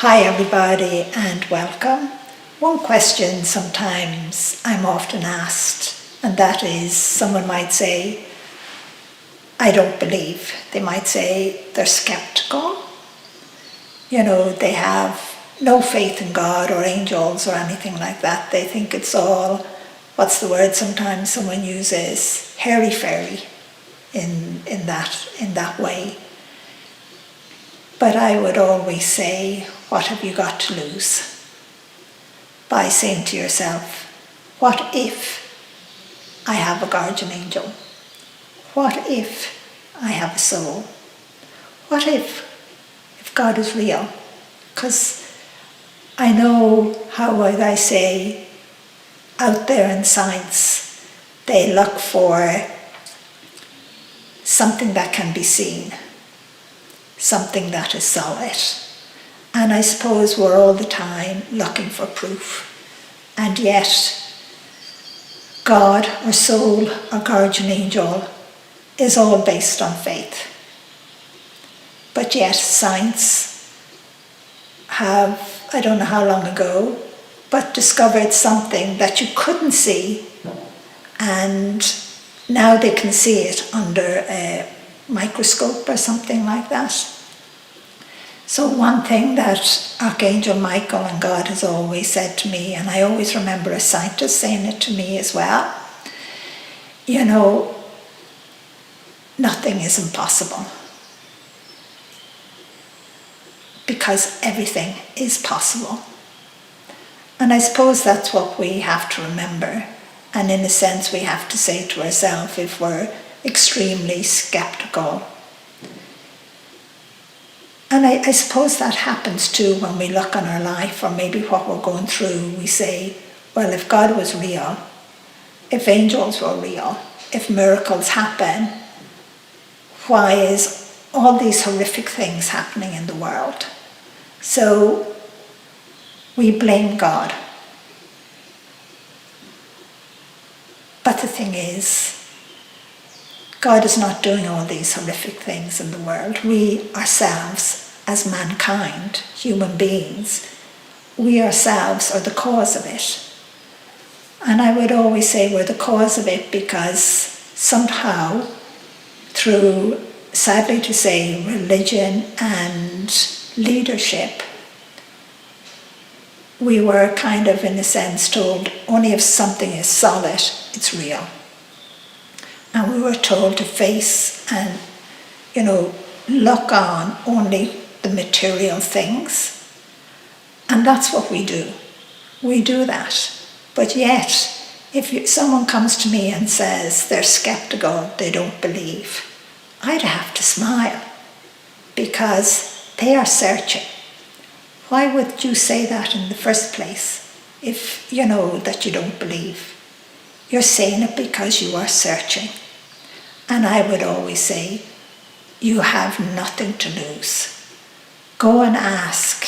Hi everybody and welcome. One question sometimes I'm often asked, and that is someone might say, I don't believe. They might say they're skeptical. They have no faith in God or angels or anything like that. They think it's all, what's the word sometimes someone uses, hairy-fairy in that way. But I would always say, what have you got to lose? By saying to yourself, what if I have a guardian angel? What if I have a soul? What if God is real? Because I know how, as I say, out there in science, they look for something that can be seen, something that is solid. And I suppose we're all the time looking for proof. And yet, God or soul or guardian angel is all based on faith. But yet science have, I don't know how long ago, but discovered something that you couldn't see, and now they can see it under a microscope or something like that. So one thing that Archangel Michael and God has always said to me, and I always remember a scientist saying it to me as well, nothing is impossible, because everything is possible. And I suppose that's what we have to remember. And in a sense, we have to say to ourselves, if we're extremely skeptical. And I suppose that happens too when we look on our life, or maybe what we're going through. We say, well, if God was real, if angels were real, if miracles happen, why is all these horrific things happening in the world? So we blame God. But the thing is, God is not doing all these horrific things in the world. We ourselves, as mankind, human beings, we ourselves are the cause of it. And I would always say we're the cause of it because somehow, through, sadly to say, religion and leadership, we were kind of, in a sense, told only if something is solid, it's real. And we were told to face and, look on only the material things. And that's what we do. We do that. But yet, if someone comes to me and says they're skeptical, they don't believe, I'd have to smile, because they are searching. Why would you say that in the first place if you know that you don't believe? You're saying it because you are searching. And I would always say, you have nothing to lose. Go and ask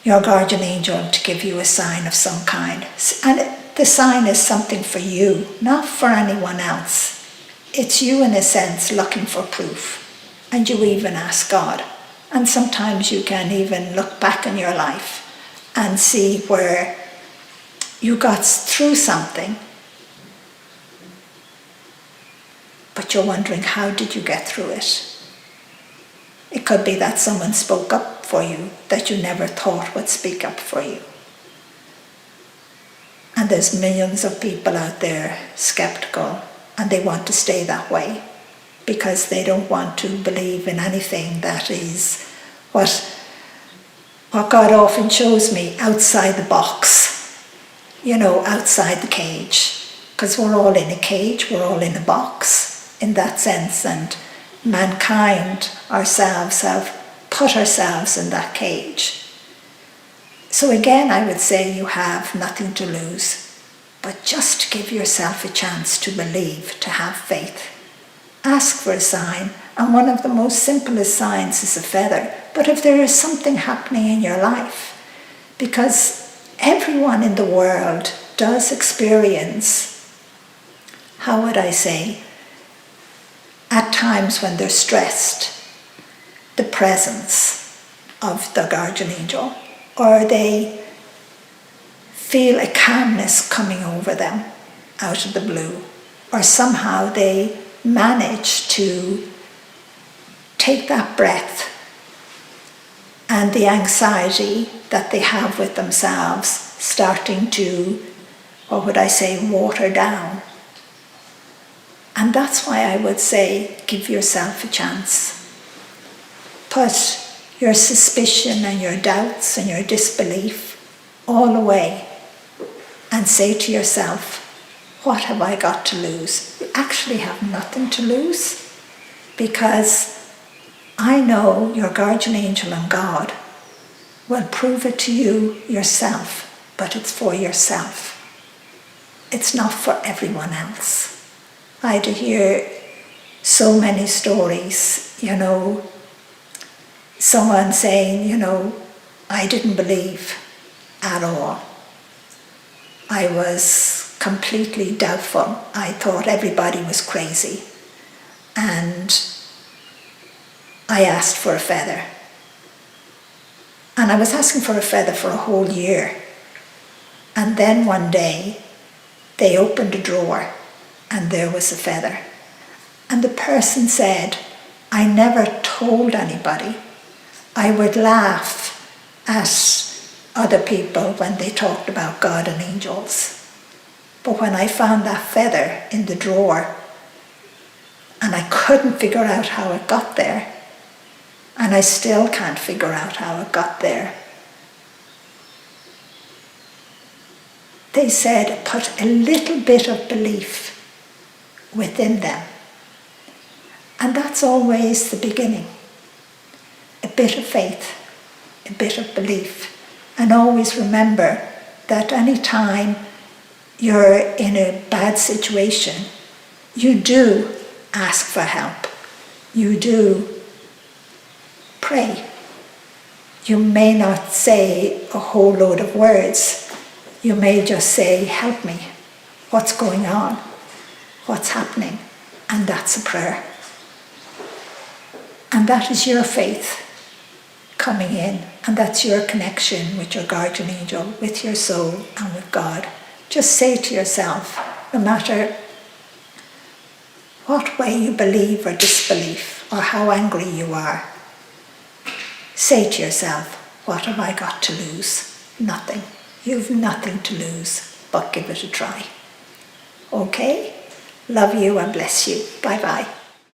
your guardian angel to give you a sign of some kind. And the sign is something for you, not for anyone else. It's you, in a sense, looking for proof. And you even ask God. And sometimes you can even look back in your life and see where you got through something, but you're wondering, how did you get through it? It could be that someone spoke up for you that you never thought would speak up for you. And there's millions of people out there skeptical, and they want to stay that way because they don't want to believe in anything that is what God often shows me, outside the box, outside the cage. Because we're all in a cage, we're all in a box in that sense, and mankind ourselves have put ourselves in that cage. So again, I would say you have nothing to lose, but just give yourself a chance to believe, to have faith. Ask for a sign, and one of the most simplest signs is a feather. But if there is something happening in your life, because everyone in the world does experience, how would I say, at times when they're stressed, the presence of the guardian angel, or they feel a calmness coming over them out of the blue, or somehow they manage to take that breath and the anxiety that they have with themselves starting to, what would I say, water down. And that's why I would say, give yourself a chance. Put your suspicion and your doubts and your disbelief all away and say to yourself, what have I got to lose? You actually have nothing to lose, because I know your guardian angel and God will prove it to you yourself, but it's for yourself. It's not for everyone else. I do hear so many stories, someone saying, I didn't believe at all. I was completely doubtful. I thought everybody was crazy. And I asked for a feather. And I was asking for a feather for a whole year. And then one day, they opened a drawer and there was a feather. And the person said, I never told anybody. I would laugh at other people when they talked about God and angels. But when I found that feather in the drawer, and I couldn't figure out how it got there, and I still can't figure out how it got there, they said it put a little bit of belief within them. And that's always the beginning. A bit of faith, a bit of belief. And always remember that any time you're in a bad situation, you do ask for help. You do pray. You may not say a whole load of words. You may just say, help me. What's going on? What's happening? And that's a prayer. And that is your faith coming in. And that's your connection with your guardian angel, with your soul and with God. Just say to yourself, no matter what way you believe or disbelieve, or how angry you are, say to yourself, what have I got to lose? Nothing. You've nothing to lose, but give it a try. Okay? Love you and bless you. Bye-bye.